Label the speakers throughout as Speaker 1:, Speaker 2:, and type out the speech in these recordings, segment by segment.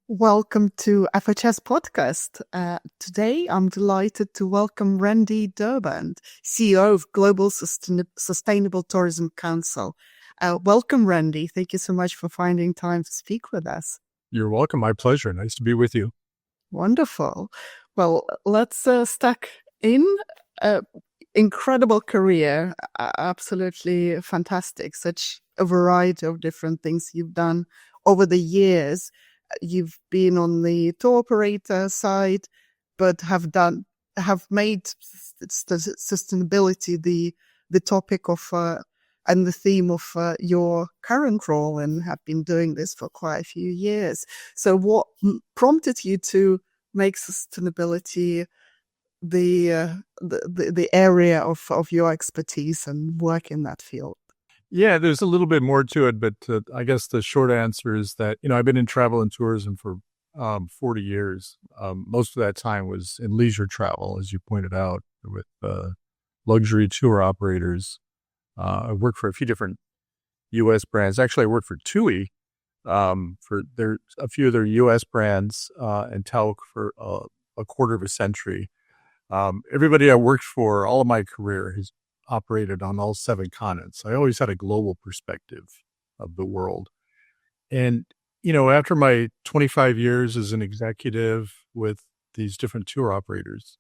Speaker 1: Welcome to FHS Podcast. Today, I'm delighted to welcome Randy Durband, CEO of Global Sustainable Tourism Council. Welcome, Randy. Thank you so much for finding time to speak with us.
Speaker 2: You're welcome. My pleasure. Nice to be with you.
Speaker 1: Wonderful. Well, let's stack in. Incredible career, absolutely fantastic. Such a variety of different things you've done over the years. You've been on the tour operator side, but have made sustainability the topic of and the theme of your current role, and have been doing this for quite a few years. So, what prompted you to make sustainability the area of your expertise and work in that field?
Speaker 2: Yeah, there's a little bit more to it, but I guess the short answer is that, I've been in travel and tourism for 40 years. Most of that time was in leisure travel, as you pointed out, with luxury tour operators. I worked for a few different U.S. brands. Actually, I worked for TUI for a few of their U.S. brands and Talc for a quarter of a century. Everybody I worked for, all of my career, has operated on all 7 continents. I always had a global perspective of the world. And, after my 25 years as an executive with these different tour operators,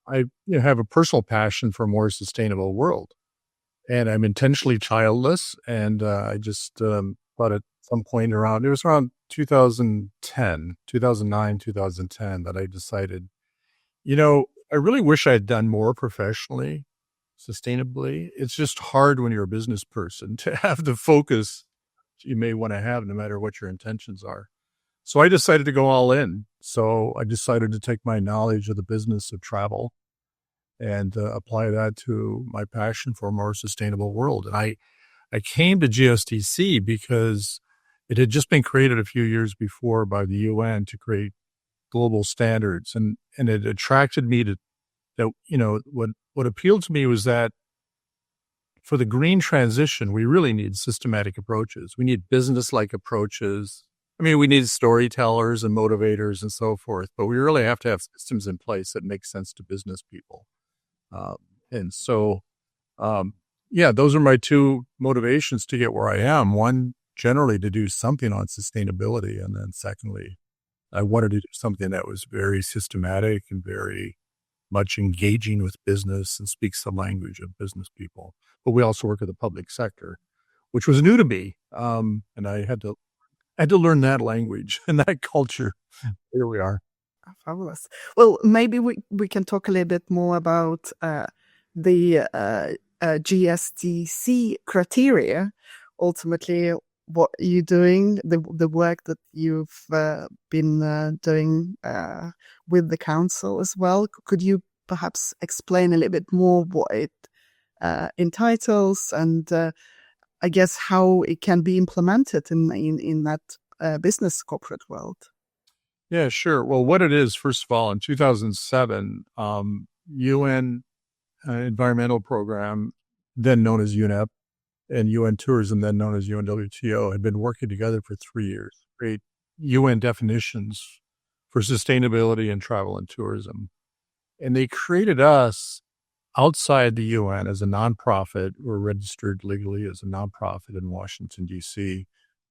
Speaker 2: I have a personal passion for a more sustainable world. And I'm intentionally childless. And I just thought at some point it was around 2009, 2010, that I decided, I really wish I had done more professionally, sustainably. It's just hard when you're a business person to have the focus you may want to have, no matter what your intentions are. So I decided to go all in. So I decided to take my knowledge of the business of travel and apply that to my passion for a more sustainable world. And I came to GSTC because it had just been created a few years before by the UN to create global standards. And it attracted me to that, what appealed to me was that for the green transition, we really need systematic approaches. We need business-like approaches. I mean, we need storytellers and motivators and so forth, but we really have to have systems in place that make sense to business people. Those are my 2 motivations to get where I am. One, generally to do something on sustainability. And then secondly, I wanted to do something that was very systematic and very much engaging with business and speaks the language of business people. But we also work in the public sector, which was new to me. And I had to learn that language and that culture. Here we are.
Speaker 1: Fabulous. Well, maybe we can talk a little bit more about the GSTC criteria. Ultimately, what you're doing, the work that you've been doing with the council as well. Could you perhaps explain a little bit more what it entitles, and I guess how it can be implemented in that business corporate world?
Speaker 2: Yeah, sure. Well, what it is, first of all, in 2007, UN environmental program, then known as UNEP, and UN Tourism, then known as UNWTO, had been working together for 3 years to create UN definitions for sustainability in travel and tourism. And they created us outside the UN as a nonprofit. We're registered legally as a nonprofit in Washington, D.C.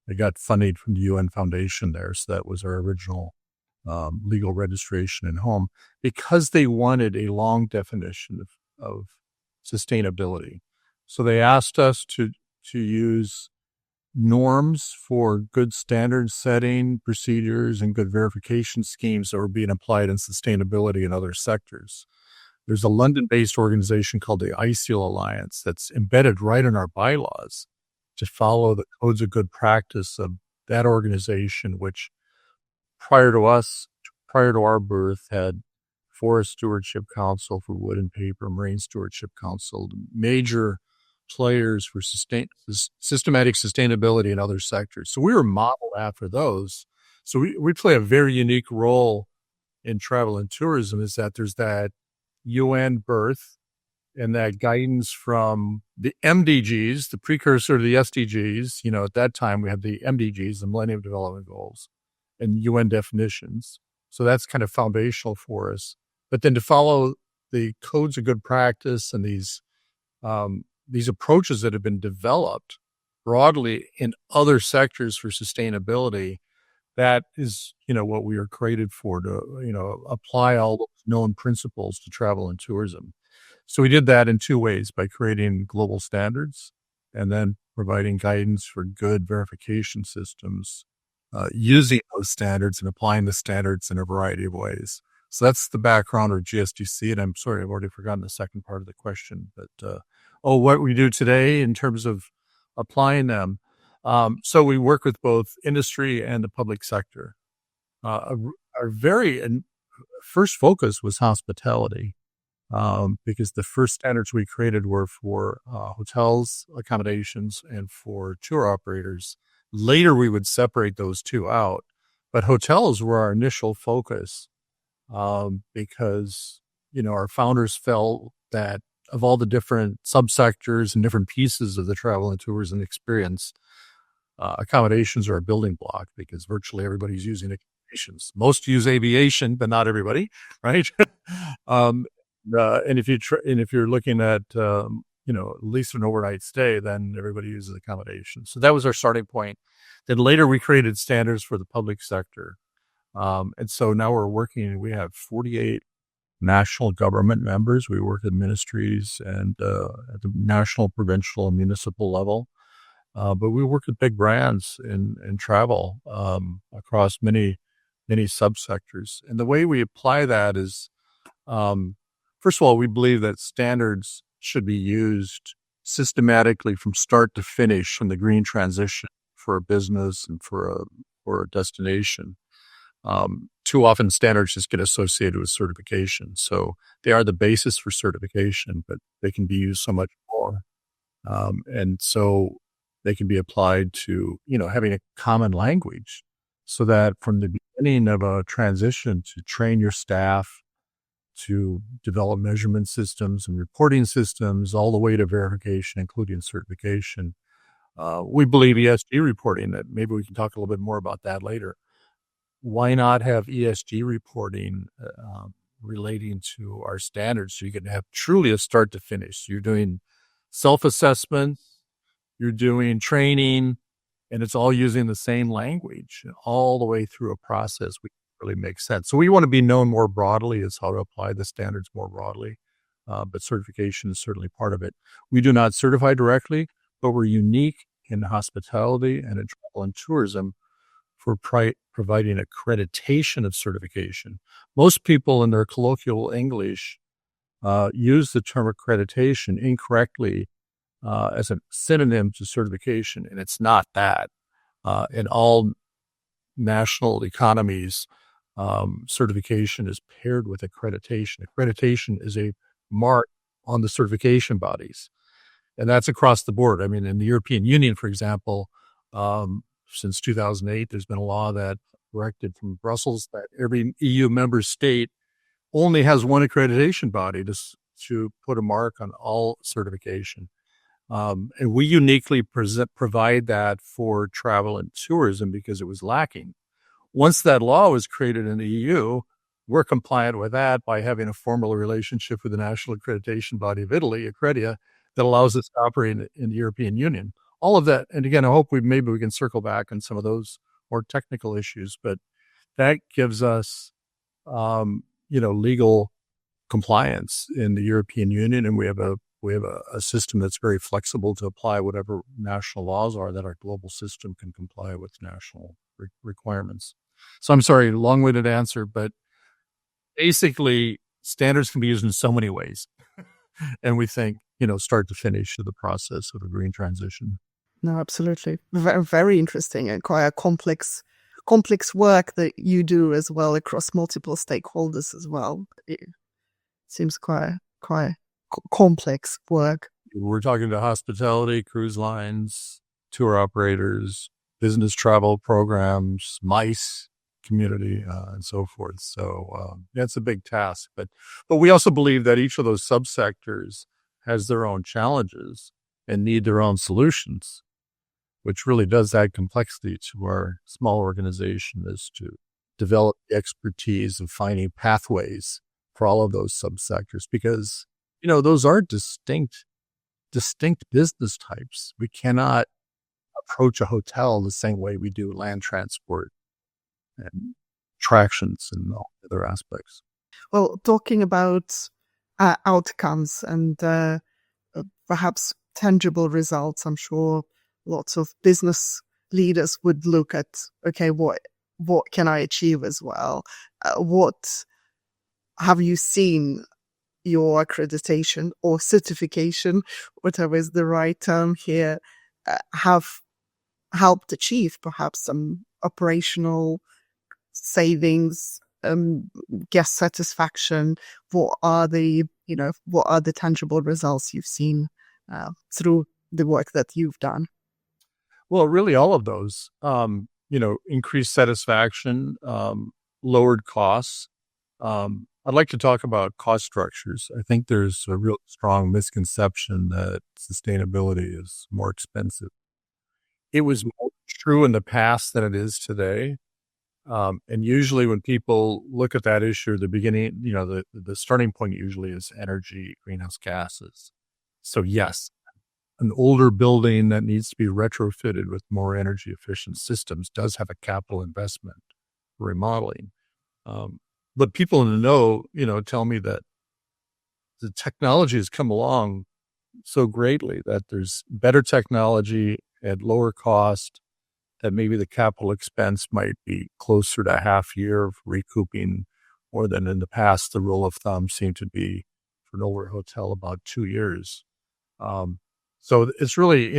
Speaker 2: They got funding from the UN Foundation there, so that was our original legal registration and home, because they wanted a long definition of sustainability. So they asked us to use norms for good standard setting, procedures, and good verification schemes that were being applied in sustainability in other sectors. There's a London-based organization called the ISEAL Alliance that's embedded right in our bylaws to follow the codes of good practice of that organization, which prior to our birth, had Forest Stewardship Council for wood and paper, Marine Stewardship Council, major players for systematic sustainability in other sectors. So we were modeled after those. So we play a very unique role in travel and tourism, is that there's that UN birth and that guidance from the MDGs, the precursor to the SDGs. At that time we had the MDGs, the Millennium Development Goals. and UN definitions. So that's kind of foundational for us. But then to follow the codes of good practice and these approaches that have been developed broadly in other sectors for sustainability, that is, what we are created for, to, apply all those known principles to travel and tourism. So we did that in two ways: by creating global standards and then providing guidance for good verification systems, using those standards and applying the standards in a variety of ways. So that's the background of GSTC. And I'm sorry, I've already forgotten the second part of the question, but, what we do today in terms of applying them. So we work with both industry and the public sector. Our first focus was hospitality, because the first standards we created were for hotels, accommodations, and for tour operators. Later, we would separate those two out, but hotels were our initial focus, because, our founders felt that of all the different subsectors and different pieces of the travel and tourism experience, accommodations are a building block, because virtually everybody's using accommodations. Most use aviation, but not everybody, right? And if you're looking at at least an overnight stay, then everybody uses accommodations. So that was our starting point. Then later we created standards for the public sector, and so now we have 48 national government members. We work at ministries and at the national, provincial, and municipal level. But we work with big brands in travel, across many subsectors. And the way we apply that is, first of all, we believe that standards should be used systematically from start to finish from the green transition for a business and for a destination. Too often standards just get associated with certification. So they are the basis for certification, but they can be used so much more. And so they can be applied to, having a common language, so that from the beginning of a transition, to train your staff, to develop measurement systems and reporting systems, all the way to verification, including certification. We believe ESG reporting, that maybe we can talk a little bit more about that later. Why not have ESG reporting relating to our standards, so you can have truly a start to finish? So you're doing self-assessment, you're doing training, and it's all using the same language all the way through a process which really makes sense. So we want to be known more broadly as how to apply the standards more broadly, but certification is certainly part of it. We do not certify directly, but we're unique in hospitality and in travel and tourism for providing accreditation of certification. Most people in their colloquial English use the term accreditation incorrectly as a synonym to certification, and it's not that. In all national economies, certification is paired with accreditation. Accreditation is a mark on the certification bodies, and that's across the board. I mean, in the European Union, for example, since 2008, there's been a law that directed from Brussels that every EU member state only has one accreditation body to put a mark on all certification. And we uniquely provide that for travel and tourism because it was lacking. Once that law was created in the EU, we're compliant with that by having a formal relationship with the national accreditation body of Italy, Accredia, that allows us to operate in the European Union. All of that, and again, I hope maybe we can circle back on some of those more technical issues, but that gives us, legal compliance in the European Union, and we have a system that's very flexible to apply whatever national laws are, that our global system can comply with national requirements. So I'm sorry, long-winded answer, but basically standards can be used in so many ways. And we think, start to finish of the process of a green transition.
Speaker 1: No, absolutely. Very, very interesting, and quite a complex work that you do as well across multiple stakeholders as well. It seems quite complex work.
Speaker 2: We're talking to hospitality, cruise lines, tour operators, business travel programs, MICE community, and so forth. So that's a big task. But we also believe that each of those subsectors has their own challenges and need their own solutions, which really does add complexity to our small organization, is to develop the expertise of finding pathways for all of those subsectors, because, those are distinct business types. We cannot approach a hotel the same way we do land transport and attractions and all other aspects.
Speaker 1: Well, talking about outcomes and perhaps tangible results, I'm sure lots of business leaders would look at, okay, what can I achieve as well? What have you seen your accreditation or certification, whatever is the right term here, have helped achieve perhaps some operational savings, guest satisfaction? What are the tangible results you've seen through the work that you've done?
Speaker 2: Well, really all of those, increased satisfaction, lowered costs. I'd like to talk about cost structures. I think there's a real strong misconception that sustainability is more expensive. It was more true in the past than it is today. And usually when people look at that issue, the beginning, the starting point usually is energy, greenhouse gases. So yes, an older building that needs to be retrofitted with more energy efficient systems does have a capital investment for remodeling. But people in the know, tell me that the technology has come along so greatly that there's better technology at lower cost, that maybe the capital expense might be closer to a half year of recouping, more than in the past. The rule of thumb seemed to be for an older hotel about 2 years. So it's really,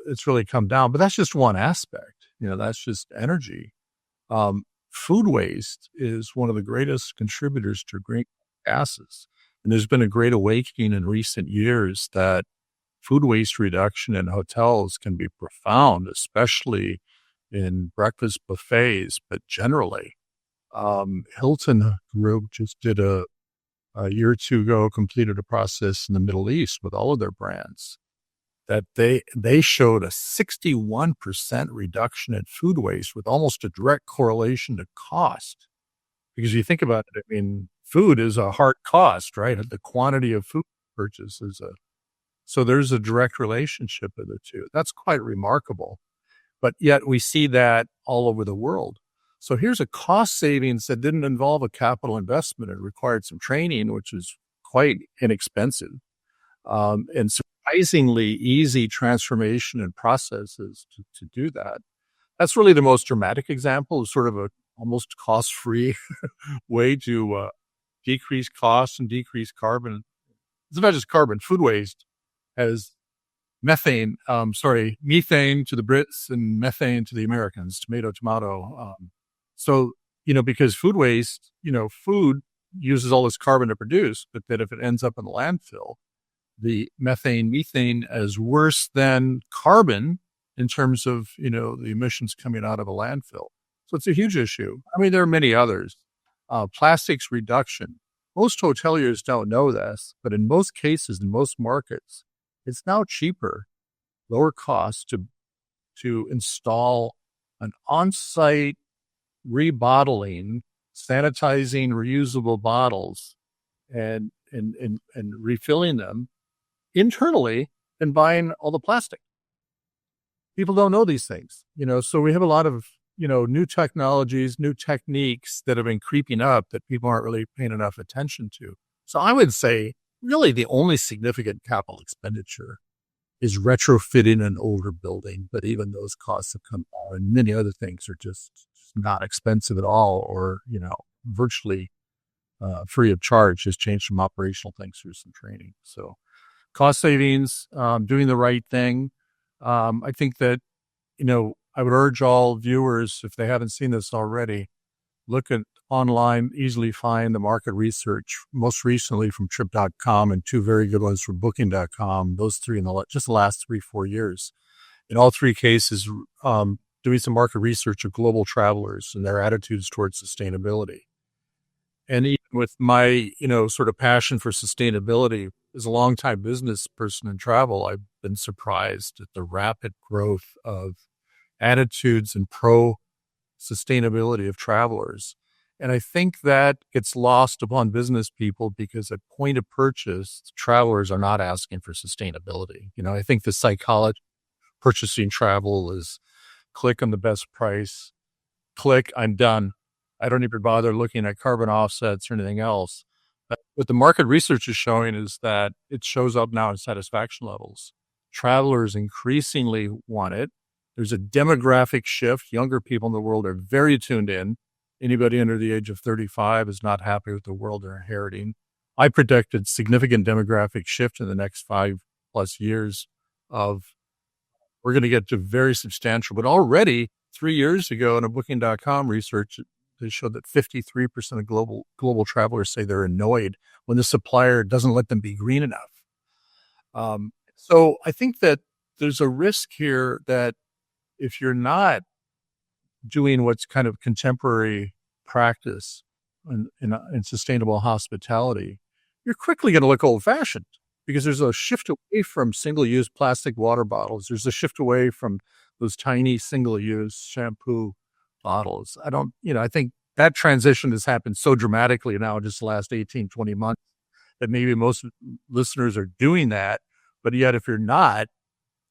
Speaker 2: it's really come down, but that's just one aspect. That's just energy. Food waste is one of the greatest contributors to greenhouse gases. And there's been a great awakening in recent years that food waste reduction in hotels can be profound, especially in breakfast buffets, but generally. Hilton Group just did a year or two ago, completed a process in the Middle East with all of their brands that they showed a 61% reduction in food waste with almost a direct correlation to cost. Because you think about it, I mean, food is a hard cost, right? The quantity of food purchase so there's a direct relationship of the two. That's quite remarkable. But yet we see that all over the world. So here's a cost savings that didn't involve a capital investment. It required some training, which is quite inexpensive, and surprisingly easy transformation and processes to do that. That's really the most dramatic example of sort of a almost cost-free way to decrease costs and decrease carbon. It's not just carbon. Food waste has methane to the Brits and methane to the Americans, tomato. So, because food waste, food uses all this carbon to produce, but that if it ends up in the landfill, the methane is worse than carbon in terms of, the emissions coming out of a landfill. So it's a huge issue. I mean, there are many others. Plastics reduction. Most hoteliers don't know this, but in most cases, in most markets, it's now cheaper, lower cost to install an on-site rebottling, sanitizing reusable bottles and refilling them internally and buying all the plastic. People don't know these things, so we have a lot of, new technologies, new techniques that have been creeping up that people aren't really paying enough attention to. So I would say really the only significant capital expenditure is retrofitting an older building, but even those costs have come down, and many other things are just not expensive at all, or, virtually free of charge. Just changed some operational things through some training. So cost savings, doing the right thing. I think that, I would urge all viewers, if they haven't seen this already, look at online, easily find the market research, most recently from trip.com and two very good ones from booking.com, those three in just the last 3-4 years. In all three cases, doing some market research of global travelers and their attitudes towards sustainability. And even with my, sort of passion for sustainability, as a longtime business person in travel, I've been surprised at the rapid growth of attitudes and sustainability of travelers. And I think that gets lost upon business people because at point of purchase, travelers are not asking for sustainability. I think the psychology purchasing travel is click on the best price, click, I'm done. I don't even bother looking at carbon offsets or anything else. What the market research is showing is that it shows up now in satisfaction levels. Travelers increasingly want it. There's a demographic shift. Younger people in the world are very tuned in. Anybody under the age of 35 is not happy with the world they're inheriting. I predicted significant demographic shift in the next 5+ years of we're going to get to very substantial, but already 3 years ago in a Booking.com research, they showed that 53% of global travelers say they're annoyed when the supplier doesn't let them be green enough. So I think that there's a risk here that if you're not doing what's kind of contemporary practice in sustainable hospitality, you're quickly going to look old-fashioned because there's a shift away from single-use plastic water bottles. There's a shift away from those tiny single-use shampoo bottles. I think that transition has happened so dramatically now in just the last 18, 20 months that maybe most listeners are doing that. But yet, if you're not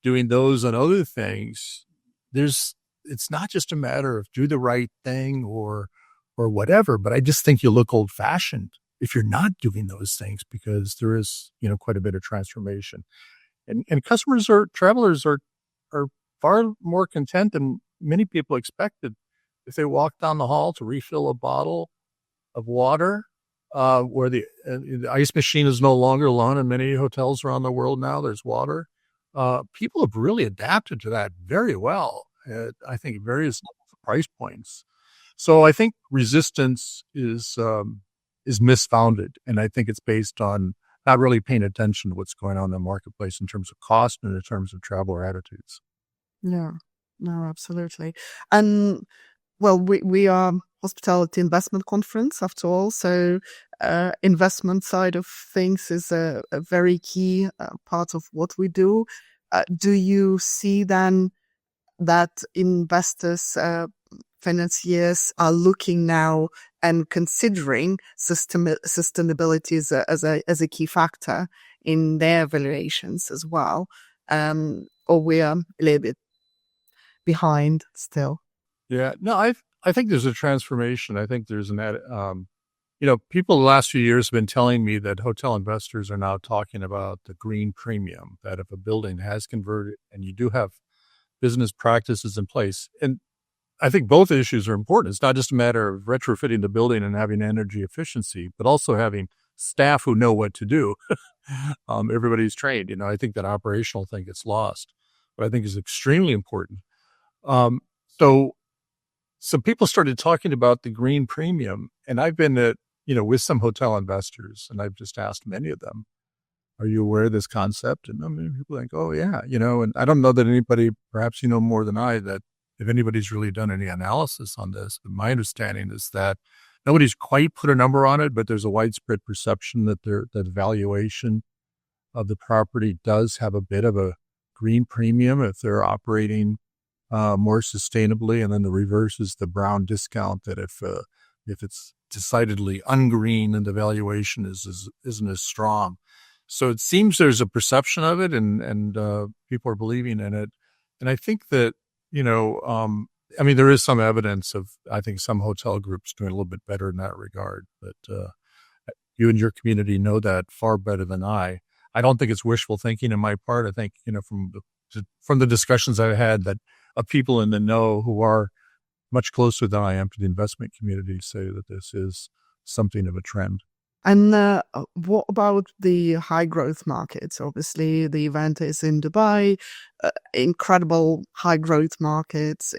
Speaker 2: doing those and other things, it's not just a matter of do the right thing or whatever, but I just think you look old fashioned if you're not doing those things because there is, quite a bit of transformation and travelers are far more content than many people expected. If they walk down the hall to refill a bottle of water, where the ice machine is no longer alone in many hotels around the world now, there's water. People have really adapted to that very well. I think at various price points. So I think resistance is misfounded, and I think it's based on not really paying attention to what's going on in the marketplace in terms of cost and in terms of traveler attitudes.
Speaker 1: Yeah, no, absolutely. And well, we are hospitality investment conference after all, so investment side of things is a very key part of what we do. Do you see then that investors, financiers are looking now and considering sustainability as a key factor in their valuations as well, or we are a little bit behind still?
Speaker 2: Yeah, no, I think there's a transformation. I think there's people the last few years have been telling me that hotel investors are now talking about the green premium, that if a building has converted and you do have business practices in place. And I think both issues are important. It's not just a matter of retrofitting the building and having energy efficiency, but also having staff who know what to do. Everybody's trained. I think that operational thing gets lost, but I think is extremely important. So people started talking about the green premium, and I've been with some hotel investors, and I've just asked many of them, are you aware of this concept? And many people think, oh yeah, and I don't know that anybody, perhaps more than I, that if anybody's really done any analysis on this, but my understanding is that nobody's quite put a number on it, but there's a widespread perception that that valuation of the property does have a bit of a green premium if they're operating more sustainably, and then the reverse is the brown discount, that if it's decidedly ungreen and the valuation isn't as strong. So it seems there's a perception of it, and people are believing in it. And I think that there is some evidence of, I think, some hotel groups doing a little bit better in that regard. But you and your community know that far better than I. I don't think it's wishful thinking on my part. I think from the discussions I've had that of people in the know who are much closer than I am to the investment community say that this is something of a trend.
Speaker 1: And what about the high growth markets? Obviously, the event is in Dubai, incredible high growth markets,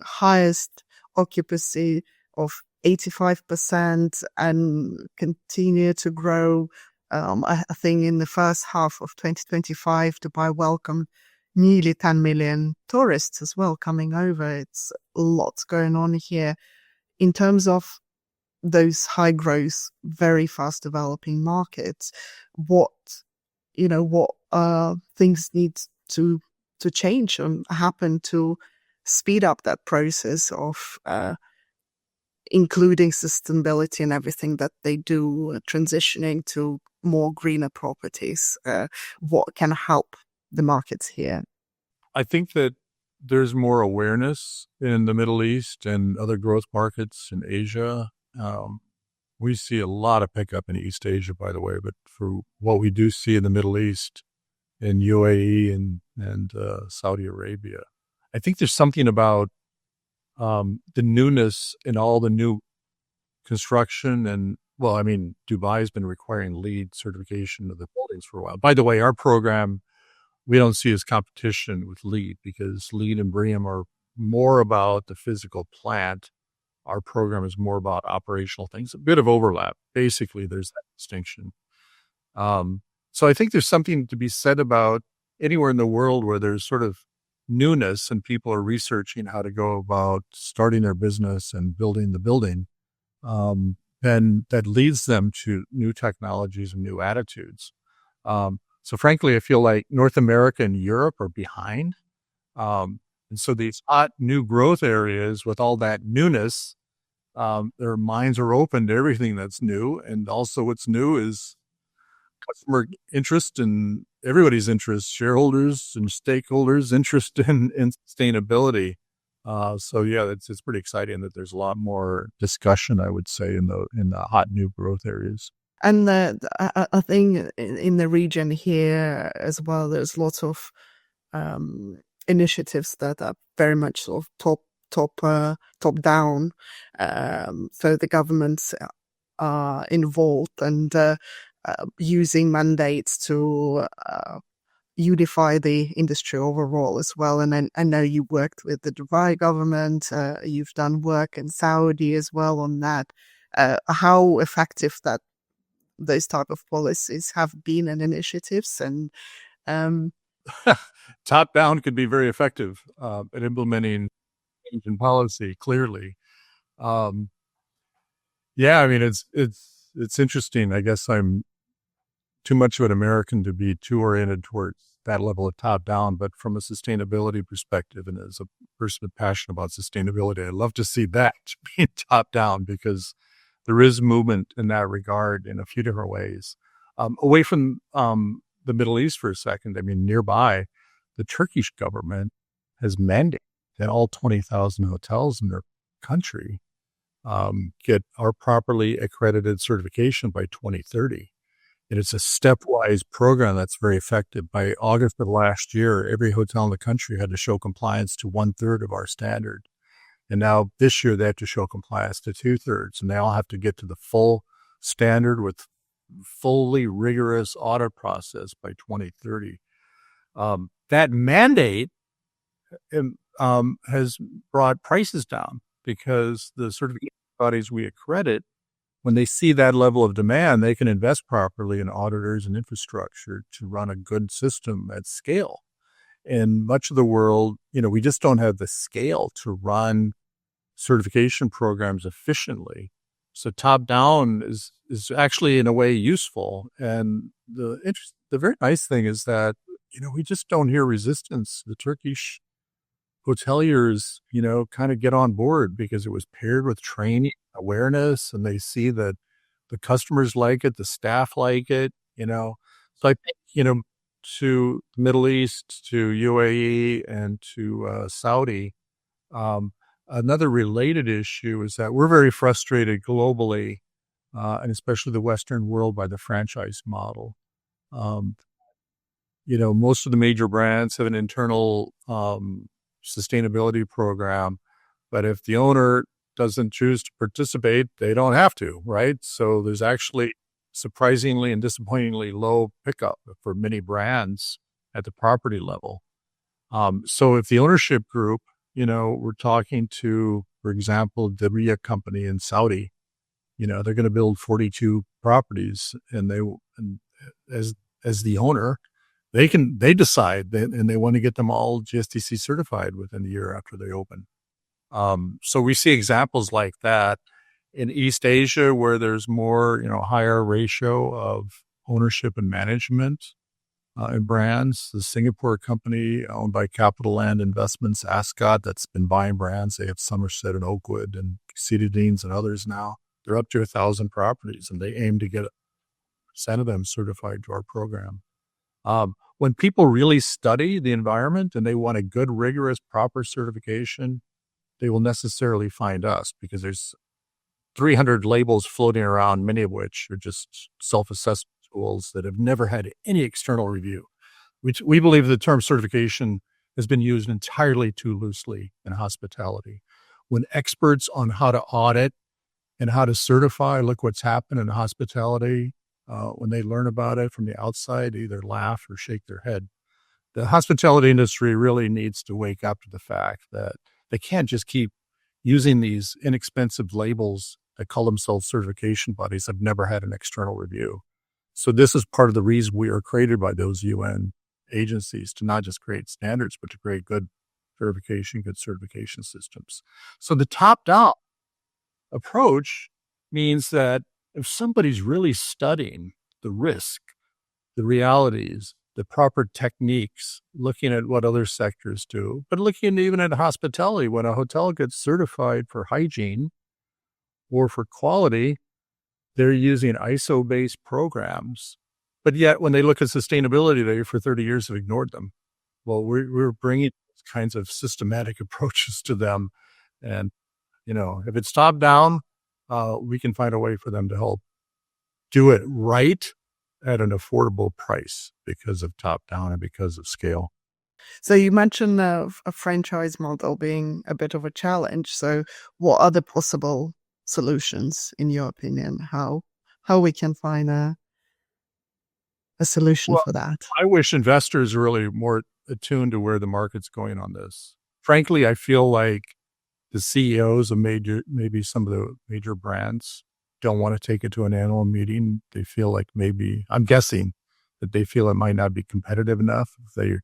Speaker 1: highest occupancy of 85% and continue to grow. I think in the first half of 2025, Dubai welcomed nearly 10 million tourists as well coming over. It's lots going on here in terms of those high growth, very fast developing markets. What things need to change and happen to speed up that process of including sustainability and everything that they do, transitioning to more greener properties? What can help the markets here?
Speaker 2: I think that there's more awareness in the Middle East and other growth markets in Asia. We see a lot of pickup in East Asia, by the way, but for what we do see in the Middle East, in UAE and Saudi Arabia, I think there's something about the newness in all the new construction. And well, I mean, Dubai has been requiring LEED certification of the buildings for a while. By the way, our program, we don't see as competition with LEED, because LEED and BREEAM are more about the physical plant. Our program is more about operational things, a bit of overlap. Basically, there's that distinction. So I think there's something to be said about anywhere in the world where there's sort of newness and people are researching how to go about starting their business and building the building. And that leads them to new technologies and new attitudes. So frankly, I feel like North America and Europe are behind. And so these hot new growth areas with all that newness, their minds are open to everything that's new. And also what's new is customer interest and everybody's interest, shareholders and stakeholders' interest in sustainability. So yeah, it's pretty exciting that there's a lot more discussion, I would say, in the hot new growth areas.
Speaker 1: And I think in the region here as well, there's lots of initiatives that are very much sort of top down. So the governments are involved and using mandates to unify the industry overall as well. And I know you worked with the Dubai government. You've done work in Saudi as well on that. How effective those type of policies have been and initiatives, and
Speaker 2: top down could be very effective at implementing change in policy. Clearly, yeah. I mean, it's interesting. I guess I'm too much of an American to be too oriented towards that level of top down, but from a sustainability perspective, and as a person passionate about sustainability, I love to see that being top down, because there is movement in that regard in a few different ways. Away from the Middle East for a second, I mean, nearby, the Turkish government has mandated that all 20,000 hotels in their country get our properly accredited certification by 2030. And it's a stepwise program that's very effective. By August of last year, every hotel in the country had to show compliance to 1/3 of our standard. And now this year they have to show compliance to 2/3, and they all have to get to the full standard with fully rigorous audit process by 2030. That mandate has brought prices down, because the certification bodies we accredit, when they see that level of demand, they can invest properly in auditors and infrastructure to run a good system at scale. In much of the world, we just don't have the scale to run certification programs efficiently. So top down is actually in a way useful. And the very nice thing is that, we just don't hear resistance. The Turkish hoteliers, kind of get on board because it was paired with training, awareness, and they see that the customers like it, the staff like it, So I think, to the Middle East, to UAE, and to Saudi, another related issue is that we're very frustrated globally, and especially the Western world, by the franchise model. Most of the major brands have an internal sustainability program, but if the owner doesn't choose to participate, they don't have to, right? So there's actually surprisingly and disappointingly low pickup for many brands at the property level. So if the ownership group, we're talking to, for example, the Ria company in Saudi, they're going to build 42 properties, and as the owner, they decide and they want to get them all GSTC certified within a year after they open. So we see examples like that in East Asia, where there's more, higher ratio of ownership and management. in brands. The Singapore company owned by Capital Land Investments, Ascot, that's been buying brands. They have Somerset and Oakwood and Cedar and others now. They're up to 1,000 properties, and they aim to get 1% of them certified to our program. When people really study the environment and they want a good, rigorous, proper certification, they will necessarily find us because there's 300 labels floating around, many of which are just self-assessment tools that have never had any external review. Which we believe the term certification has been used entirely too loosely in hospitality. When experts on how to audit and how to certify, look what's happened in hospitality, when they learn about it from the outside, they either laugh or shake their head. The hospitality industry really needs to wake up to the fact that they can't just keep using these inexpensive labels that call themselves certification bodies that have never had an external review. So this is part of the reason we are created by those UN agencies, to not just create standards, but to create good certification systems. So the top-down approach means that if somebody's really studying the risk, the realities, the proper techniques, looking at what other sectors do, but looking even at hospitality, when a hotel gets certified for hygiene or for quality, they're using ISO-based programs. But yet, when they look at sustainability, they for 30 years have ignored them. Well, we're bringing these kinds of systematic approaches to them. And, if it's top down, we can find a way for them to help do it right at an affordable price because of top down and because of scale.
Speaker 1: So you mentioned a franchise model being a bit of a challenge. So what are the possible solutions, in your opinion? How we can find a solution for that?
Speaker 2: I wish investors are really more attuned to where the market's going on this. Frankly, I feel like the CEOs of maybe some of the major brands don't want to take it to an annual meeting. They feel like maybe, I'm guessing, that they feel it might not be competitive enough if they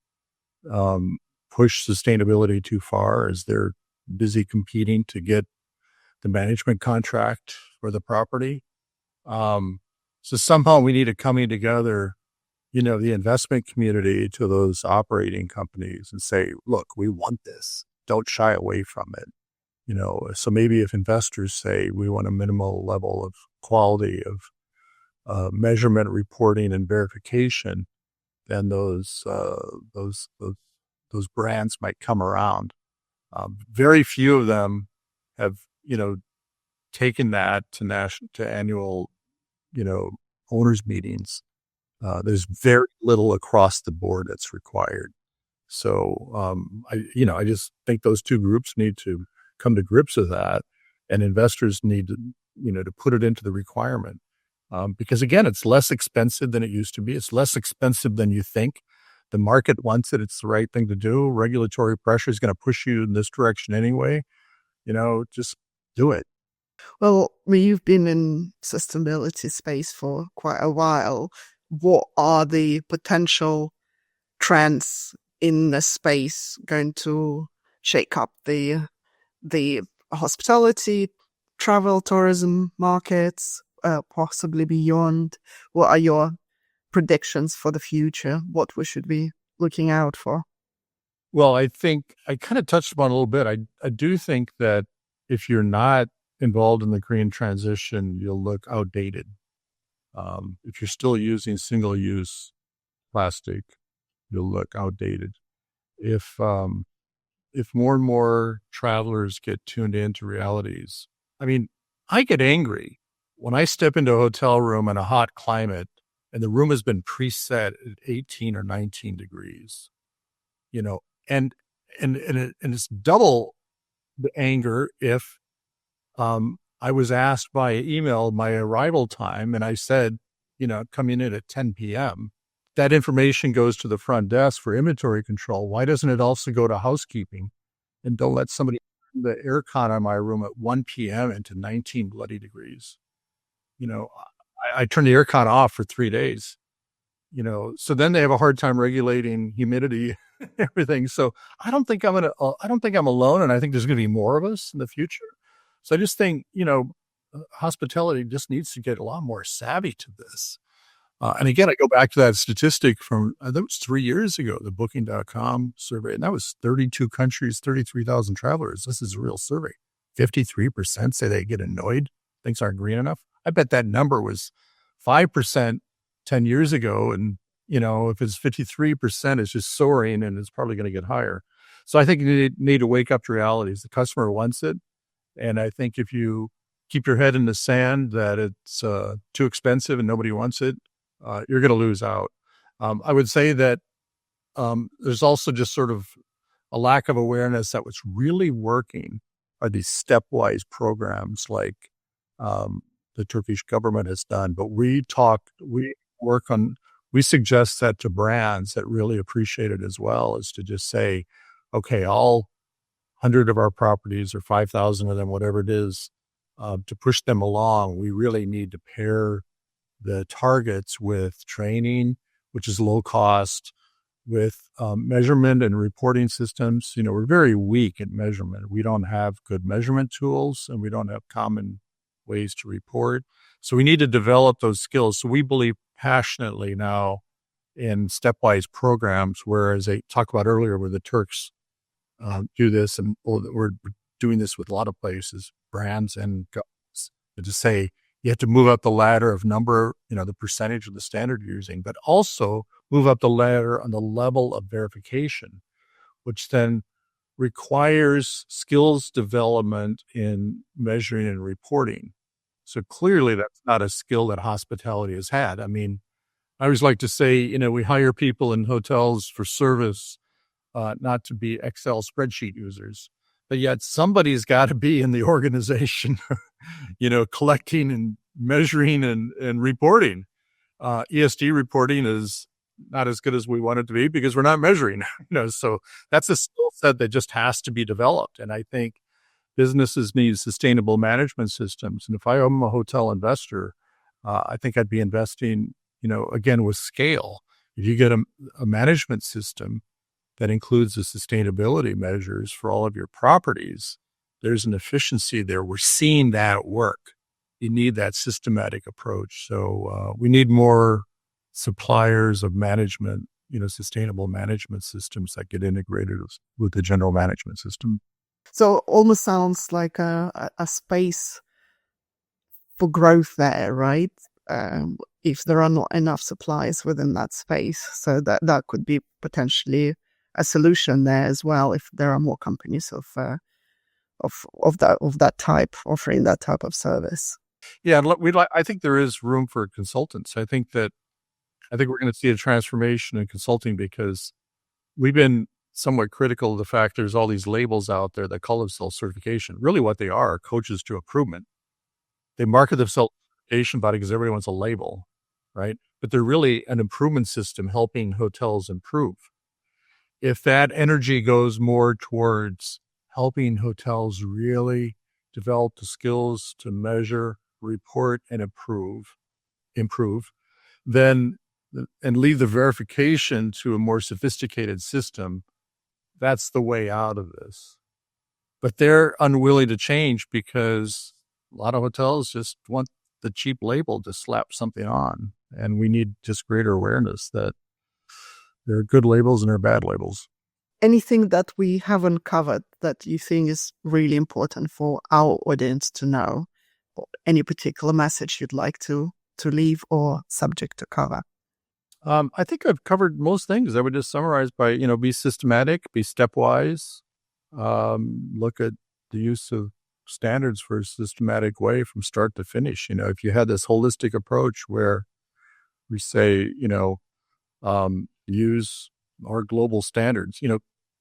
Speaker 2: push sustainability too far as they're busy competing to get the management contract for the property. So somehow we need a coming together, the investment community to those operating companies and say, look, we want this. Don't shy away from it. So maybe if investors say we want a minimal level of quality of measurement, reporting, and verification, then those brands might come around. Very few of them have, taken that to annual, owners meetings. There's very little across the board that's required. So, I just think those two groups need to come to grips with that, and investors need to, to put it into the requirement. Because again, it's less expensive than it used to be. It's less expensive than you think. The market wants it. It's the right thing to do. Regulatory pressure is going to push you in this direction anyway. Just do it.
Speaker 1: Well, you've been in sustainability space for quite a while. What are the potential trends in the space going to shake up the hospitality, travel, tourism markets, possibly beyond? What are your predictions for the future? What we should be looking out for?
Speaker 2: Well, I think I kind of touched upon a little bit. I do think that if you're not involved in the green transition, you'll look outdated. If you're still using single-use plastic, you'll look outdated. If more and more travelers get tuned into realities, I get angry when I step into a hotel room in a hot climate and the room has been preset at 18 or 19 degrees, and it's double the anger if I was asked by email my arrival time and I said, coming in at 10 p.m. That information goes to the front desk for inventory control. Why doesn't it also go to housekeeping? And don't let somebody turn the aircon on my room at 1 p.m. into 19 bloody degrees. I turned the aircon off for 3 days. So then they have a hard time regulating humidity and everything. So I don't think I'm alone, and I think there's going to be more of us in the future. So I just think, hospitality just needs to get a lot more savvy to this. And again, I go back to that statistic from, that was 3 years ago, the Booking.com survey, and that was 32 countries, 33,000 travelers. This is a real survey. 53% say they get annoyed, things aren't green enough. I bet that number was 5% 10 years ago. And, if it's 53%, it's just soaring and it's probably going to get higher. So I think you need to wake up to realities. The customer wants it. And I think if you keep your head in the sand that it's too expensive and nobody wants it, you're going to lose out. I would say that there's also just sort of a lack of awareness that what's really working are these stepwise programs like the Turkish government has done. But we suggest that to brands that really appreciate it as well, is to just say, okay, all 100 of our properties or 5,000 of them, whatever it is, to push them along, we really need to pair the targets with training, which is low cost, with measurement and reporting systems. We're very weak at measurement. We don't have good measurement tools and we don't have common ways to report. So we need to develop those skills. So we believe passionately now in stepwise programs, whereas they talk about earlier where the Turks do this, and we're doing this with a lot of places, brands and governments, to say you have to move up the ladder of number, the percentage of the standard you're using, but also move up the ladder on the level of verification, which then requires skills development in measuring and reporting. So clearly that's not a skill that hospitality has had. I mean, I always like to say, we hire people in hotels for service, not to be Excel spreadsheet users, but yet somebody's got to be in the organization, collecting and measuring and reporting. ESG reporting is not as good as we want it to be because we're not measuring, so that's a skill set that just has to be developed. And I think businesses need sustainable management systems. And if I am a hotel investor, I think I'd be investing, again, with scale. If you get a management system that includes the sustainability measures for all of your properties, there's an efficiency there. We're seeing that work. You need that systematic approach. So we need more suppliers of management, sustainable management systems that get integrated with the general management system.
Speaker 1: So almost sounds like a space for growth there, right? If there are not enough suppliers within that space. So that could be potentially a solution there as well, if there are more companies of that type offering that type of service.
Speaker 2: Yeah, I think there is room for consultants. I think we're going to see a transformation in consulting because we've been somewhat critical of the fact there's all these labels out there that call themselves certification. Really what they are coaches to improvement. They market themselves certification body because everybody wants a label, right? But they're really an improvement system helping hotels improve. If that energy goes more towards helping hotels really develop the skills to measure, report, and improve, then, and leave the verification to a more sophisticated system, that's the way out of this. But they're unwilling to change because a lot of hotels just want the cheap label to slap something on. And we need just greater awareness that there are good labels and there are bad labels.
Speaker 1: Anything that we haven't covered that you think is really important for our audience to know? Or any particular message you'd like to leave or subject to cover?
Speaker 2: I think I've covered most things. I would just summarize by, be systematic, be stepwise, look at the use of standards for a systematic way from start to finish. If you had this holistic approach where we say, use our global standards,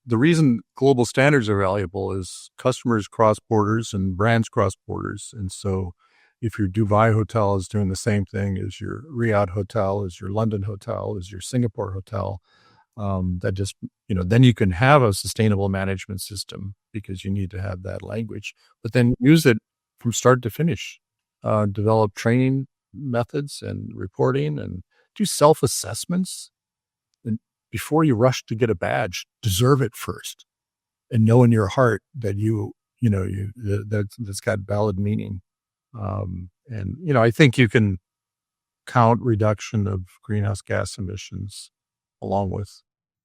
Speaker 2: the reason global standards are valuable is customers cross borders and brands cross borders. And so if your Dubai hotel is doing the same thing as your Riyadh hotel, as your London hotel, as your Singapore hotel, that just, then you can have a sustainable management system because you need to have that language, but then use it from start to finish, develop training methods and reporting and do self-assessments. And before you rush to get a badge, deserve it first and know in your heart that that's got valid meaning. And I think you can count reduction of greenhouse gas emissions along with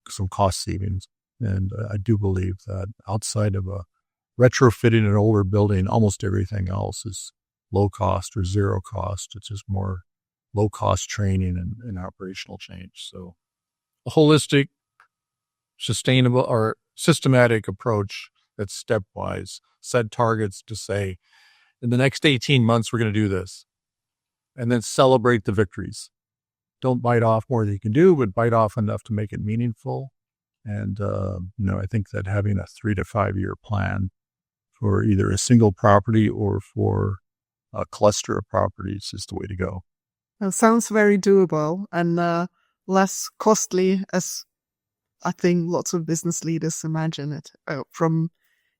Speaker 2: some cost savings. And I do believe that outside of a retrofitting an older building, almost everything else is low cost or zero cost. It's just more low cost training and operational change. So a holistic, sustainable or systematic approach that's stepwise, set targets to say, in the next 18 months, we're going to do this, and then celebrate the victories. Don't bite off more than you can do, but bite off enough to make it meaningful. And, I think that having a 3 to 5 year plan for either a single property or for a cluster of properties is the way to go.
Speaker 1: It sounds very doable and less costly, as I think lots of business leaders imagine it, from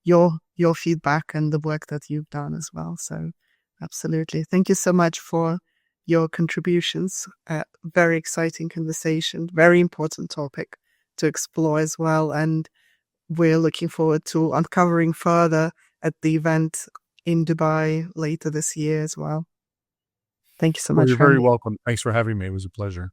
Speaker 1: your feedback and the work that you've done as well. So absolutely. Thank you so much for your contributions. Very exciting conversation, very important topic to explore as well. And we're looking forward to uncovering further at the event in Dubai later this year as well. Thank you so
Speaker 2: Well,
Speaker 1: much,
Speaker 2: you're very
Speaker 1: Randy.
Speaker 2: welcome. Thanks for having me. It was a pleasure.